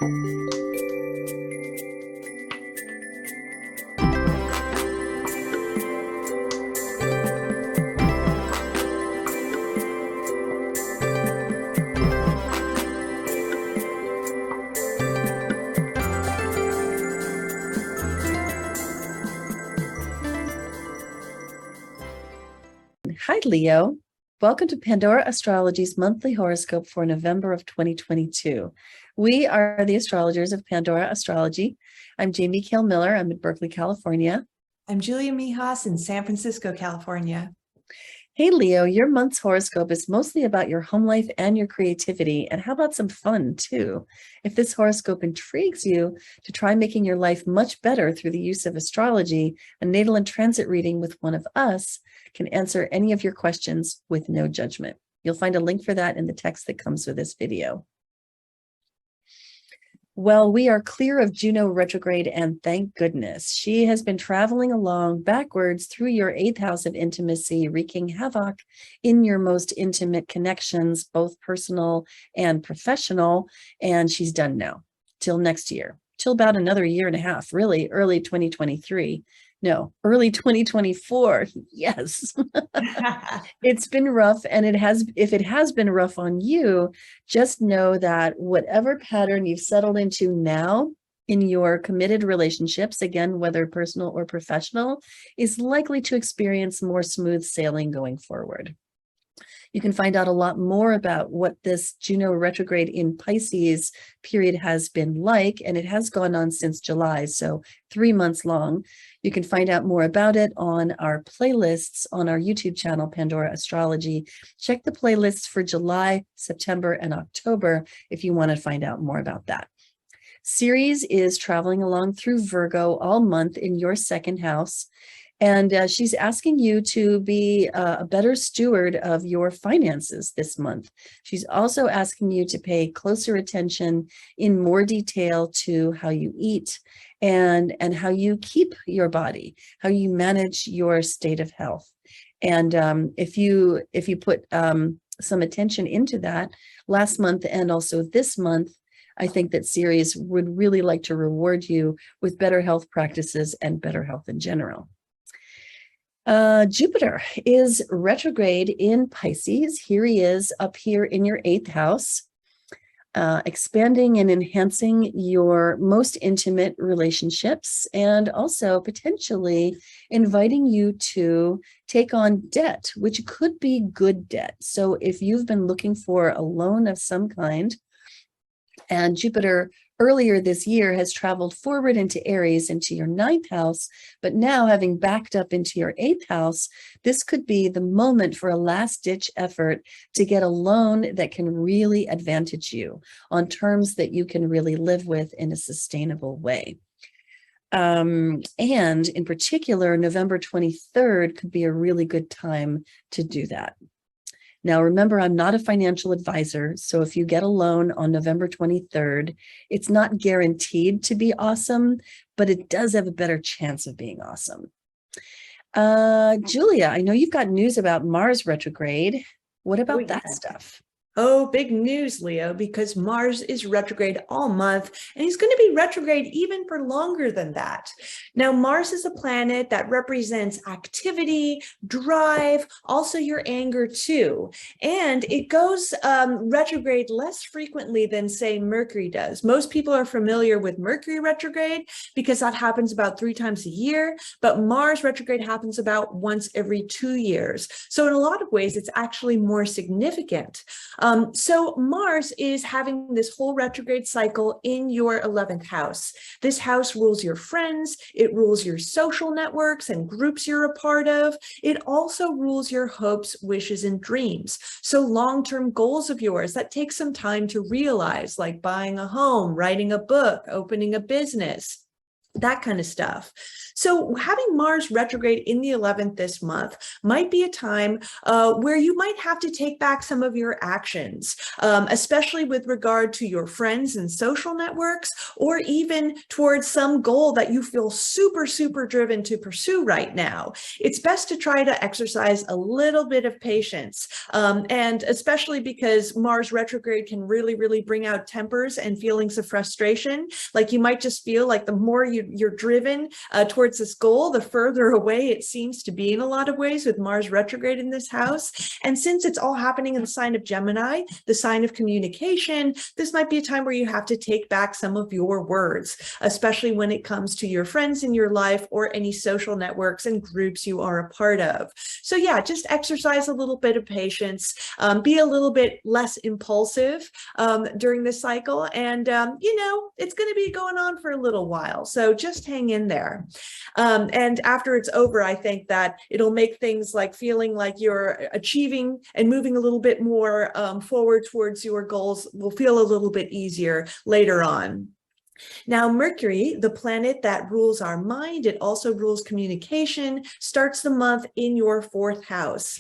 Hi, Leo. Welcome to Pandora Astrology's monthly horoscope for November of 2022. We are the astrologers of Pandora Astrology. I'm Jamie Kale Miller. I'm in Berkeley, California. I'm Julia Mijas in San Francisco, California. Hey, Leo, your month's horoscope is mostly about your home life and your creativity. And how about some fun, too? If this horoscope intrigues you to try making your life much better through the use of astrology, a natal and transit reading with one of us can answer any of your questions with no judgment. You'll find a link for that in the text that comes with this video. Well, we are clear of Juno Retrograde, and thank goodness. She has been traveling along backwards through your 8th house of intimacy, wreaking havoc in your most intimate connections, both personal and professional, and she's done now, till next year, till about another year and a half, really, early 2023. No, early 2024. Yes. It's been rough. And if it has been rough on you, just know that whatever pattern you've settled into now in your committed relationships, again, whether personal or professional, is likely to experience more smooth sailing going forward. You can find out a lot more about what this Juno retrograde in Pisces period has been like, and it has gone on since July, so 3 months long. You can find out more about it on our playlists on our YouTube channel, Pandora Astrology. Check the playlists for July, September, and October if you want to find out more about that. Ceres is traveling along through Virgo all month in your 2nd house. And she's asking you to be a better steward of your finances this month. She's also asking you to pay closer attention in more detail to how you eat and how you keep your body, how you manage your state of health. And if you put some attention into that last month and also this month, I think that Ceres would really like to reward you with better health practices and better health in general. Jupiter is retrograde in Pisces. Here he is up here in your 8th house, expanding and enhancing your most intimate relationships, and also potentially inviting you to take on debt, which could be good debt. So if you've been looking for a loan of some kind, and Jupiter earlier this year has traveled forward into Aries, into your 9th house, but now having backed up into your 8th house, this could be the moment for a last-ditch effort to get a loan that can really advantage you on terms that you can really live with in a sustainable way. And in particular, November 23rd could be a really good time to do that. Now, remember, I'm not a financial advisor, so if you get a loan on November 23rd, it's not guaranteed to be awesome, but it does have a better chance of being awesome. Julia, I know you've got news about Mars retrograde. What about that stuff? Oh, big news, Leo, because Mars is retrograde all month, and he's going to be retrograde even for longer than that. Now, Mars is a planet that represents activity, drive, also your anger too. And it goes retrograde less frequently than, say, Mercury does. Most people are familiar with Mercury retrograde because that happens about 3 times a year, but Mars retrograde happens about once every 2 years. So in a lot of ways, it's actually more significant. So Mars is having this whole retrograde cycle in your 11th house. This house rules your friends, it rules your social networks and groups you're a part of. It also rules your hopes, wishes, and dreams. So long-term goals of yours that take some time to realize, like buying a home, writing a book, opening a business. that kind of stuff. So having Mars retrograde in the 11th this month might be a time where you might have to take back some of your actions, especially with regard to your friends and social networks, or even towards some goal that you feel super, super driven to pursue right now. It's best to try to exercise a little bit of patience, and especially because Mars retrograde can really, really bring out tempers and feelings of frustration. Like you might just feel like the more you're driven towards this goal, the further away it seems to be in a lot of ways with Mars retrograde in this house. And since it's all happening in the sign of Gemini, the sign of communication, this might be a time where you have to take back some of your words, especially when it comes to your friends in your life or any social networks and groups you are a part of. So yeah, just exercise a little bit of patience, be a little bit less impulsive during this cycle. And, it's going to be going on for a little while. So just hang in there. And after it's over, I think that it'll make things like feeling like you're achieving and moving a little bit more forward towards your goals will feel a little bit easier later on. Now, Mercury, the planet that rules our mind, it also rules communication, starts the month in your 4th house.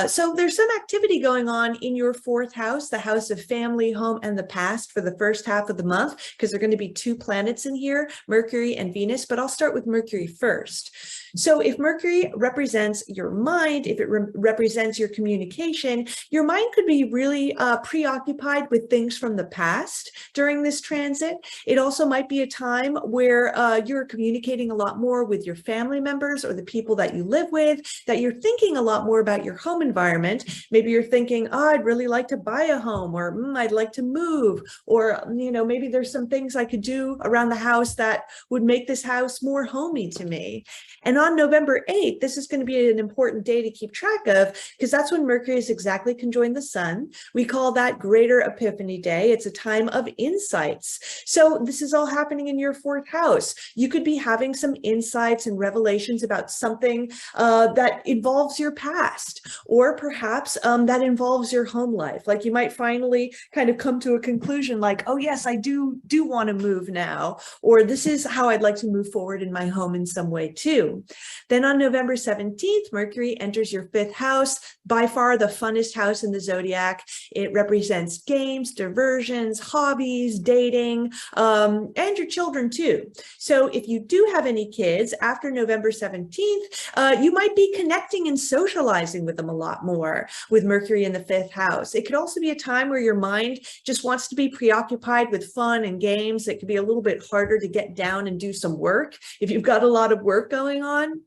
So there's some activity going on in your 4th house, the house of family, home, and the past for the first half of the month, because there are going to be 2 planets in here, Mercury and Venus, but I'll start with Mercury first. So if Mercury represents your mind, if it represents your communication, your mind could be really preoccupied with things from the past during this transit. It also might be a time where you're communicating a lot more with your family members or the people that you live with, that you're thinking a lot more about your home environment. Maybe you're thinking, oh, I'd really like to buy a home, or I'd like to move, or, maybe there's some things I could do around the house that would make this house more homey to me. And on November 8th, this is going to be an important day to keep track of, because that's when Mercury is exactly conjoined the sun. We call that Greater Epiphany Day. It's a time of insights. So this is all happening in your 4th house. You could be having some insights and revelations about something that involves your past, or perhaps that involves your home life. Like you might finally kind of come to a conclusion like, oh yes, I do want to move now, or this is how I'd like to move forward in my home in some way too. Then on November 17th, Mercury enters your 5th house, by far the funnest house in the zodiac. It represents games, diversions, hobbies, dating, and your children too. So if you do have any kids after November 17th, you might be connecting and socializing with them a lot more with Mercury in the 5th house. It could also be a time where your mind just wants to be preoccupied with fun and games. It could be a little bit harder to get down and do some work if you've got a lot of work going on.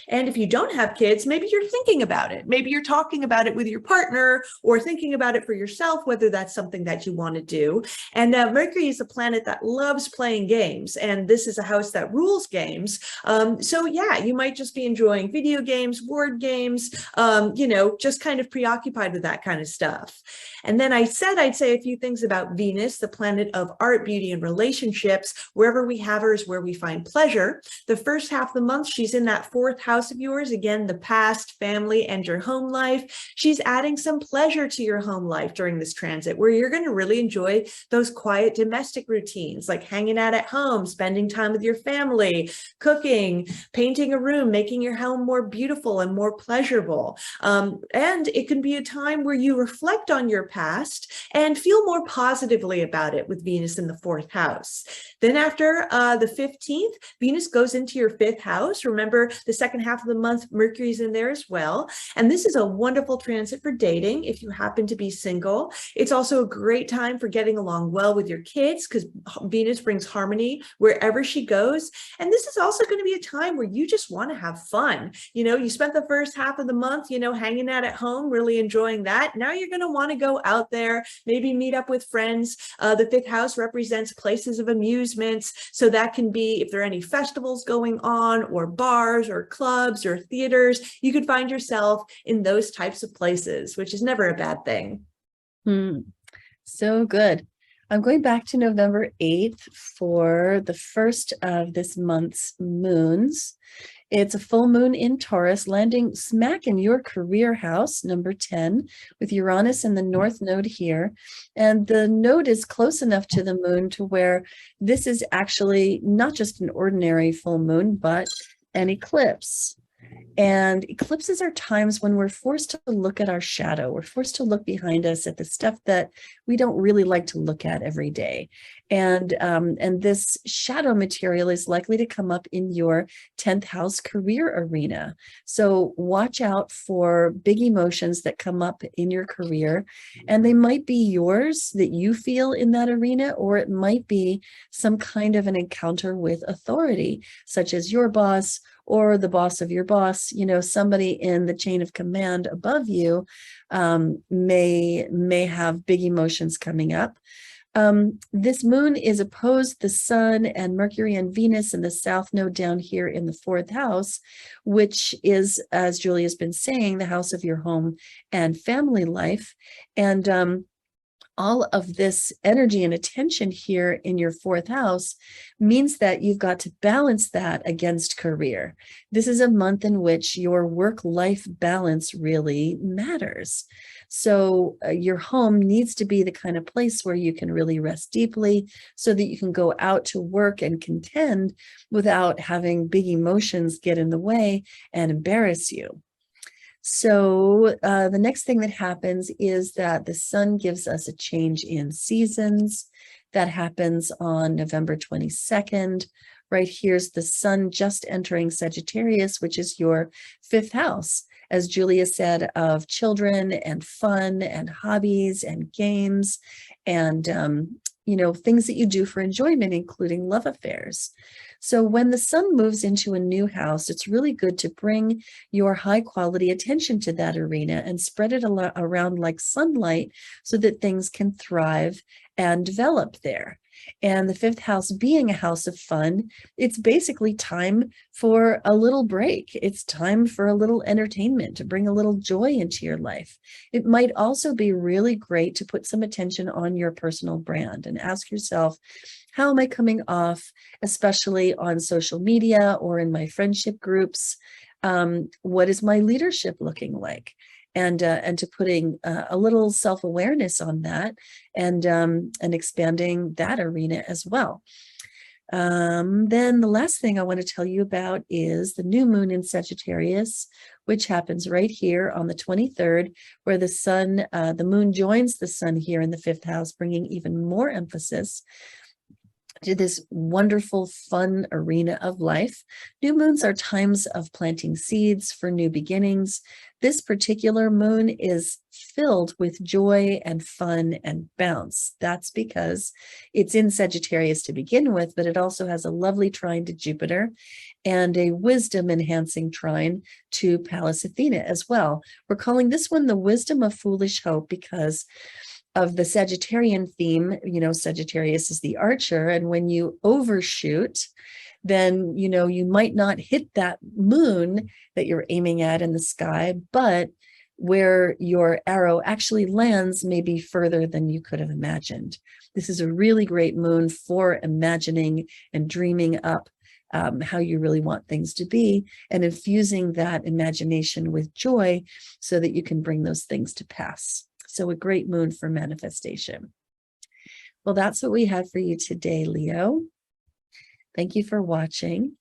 And if you don't have kids, maybe you're thinking about it. Maybe you're talking about it with your partner or thinking about it for yourself, whether that's something that you want to do. And Mercury is a planet that loves playing games. And this is a house that rules games. So yeah, you might just be enjoying video games, word games, just kind of preoccupied with that kind of stuff. And then I said I'd say a few things about Venus, the planet of art, beauty, and relationships. Wherever we have her is where we find pleasure. The first half of the month, she's in that 4th house of yours, again, the past, family, and your home life. She's adding some pleasure to your home life during this transit, where you're going to really enjoy those quiet domestic routines, like hanging out at home, spending time with your family, cooking, painting a room, making your home more beautiful and more pleasurable. And it can be a time where you reflect on your past and feel more positively about it with Venus in the 4th house. Then after the 15th, Venus goes into your 5th house. Remember, the second half of the month, Mercury's in there as well. And this is a wonderful transit for dating if you happen to be single. It's also a great time for getting along well with your kids, because Venus brings harmony wherever she goes. And this is also going to be a time where you just want to have fun. You spent the first half of the month, hanging out at home, really enjoying that. Now you're going to want to go out there, maybe meet up with friends. The 5th house represents places of amusements. So that can be if there are any festivals going on, or bars or clubs or theaters, you could find yourself in those types of places, which is never a bad thing. So good. I'm going back to November 8th for the first of this month's moons. It's a full moon in Taurus, landing smack in your career house, number 10, with Uranus in the north node here. And the node is close enough to the moon to where this is actually not just an ordinary full moon, but an eclipse. And eclipses are times when we're forced to look at our shadow. We're forced to look behind us at the stuff that we don't really like to look at every day. And this shadow material is likely to come up in your 10th house career arena. So watch out for big emotions that come up in your career. And they might be yours that you feel in that arena, or it might be some kind of an encounter with authority, such as your boss or the boss of your boss, somebody in the chain of command above you may have big emotions coming up. This moon is opposed the sun and Mercury and Venus in the south node down here in the 4th house, which is, as Julia's been saying, the house of your home and family life. And all of this energy and attention here in your 4th house means that you've got to balance that against career. This is a month in which your work-life balance really matters. So your home needs to be the kind of place where you can really rest deeply so that you can go out to work and contend without having big emotions get in the way and embarrass you. So the next thing that happens is that the sun gives us a change in seasons. That happens on November 22nd. Right here's the sun just entering Sagittarius, which is your 5th house, as Julia said, of children and fun and hobbies and games and things that you do for enjoyment, including love affairs. So when the sun moves into a new house, it's really good to bring your high quality attention to that arena and spread it around like sunlight so that things can thrive and develop there. And the 5th house being a house of fun, it's basically time for a little break. It's time for a little entertainment, to bring a little joy into your life. It might also be really great to put some attention on your personal brand and ask yourself, how am I coming off, especially on social media or in my friendship groups? What is my leadership looking like? And to putting a little self-awareness on that and expanding that arena as well. Then the last thing I want to tell you about is the new moon in Sagittarius, which happens right here on the 23rd, where the moon joins the sun here in the 5th house, bringing even more emphasis to this wonderful, fun arena of life. New moons are times of planting seeds for new beginnings. This particular moon is filled with joy and fun and bounce. That's because it's in Sagittarius to begin with, but it also has a lovely trine to Jupiter and a wisdom-enhancing trine to Pallas Athena as well. We're calling this one the wisdom of foolish hope because of the Sagittarian theme. Sagittarius is the archer, and when you overshoot, then, you might not hit that moon that you're aiming at in the sky, but where your arrow actually lands may be further than you could have imagined. This is a really great moon for imagining and dreaming up how you really want things to be and infusing that imagination with joy so that you can bring those things to pass. So a great moon for manifestation. Well, that's what we have for you today, Leo. Thank you for watching.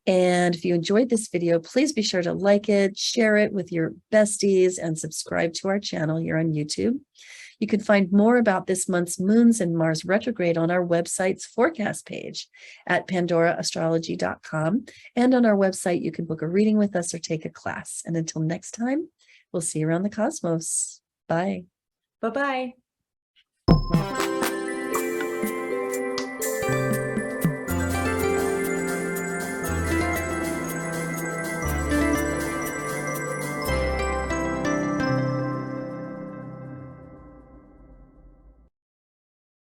And if you enjoyed this video, please be sure to like it, share it with your besties, and subscribe to our channel here on YouTube. You can find more about this month's moons and Mars retrograde on our website's forecast page at pandoraastrology.com. And on our website, you can book a reading with us or take a class. And until next time, we'll see you around the cosmos. Bye. Bye-bye.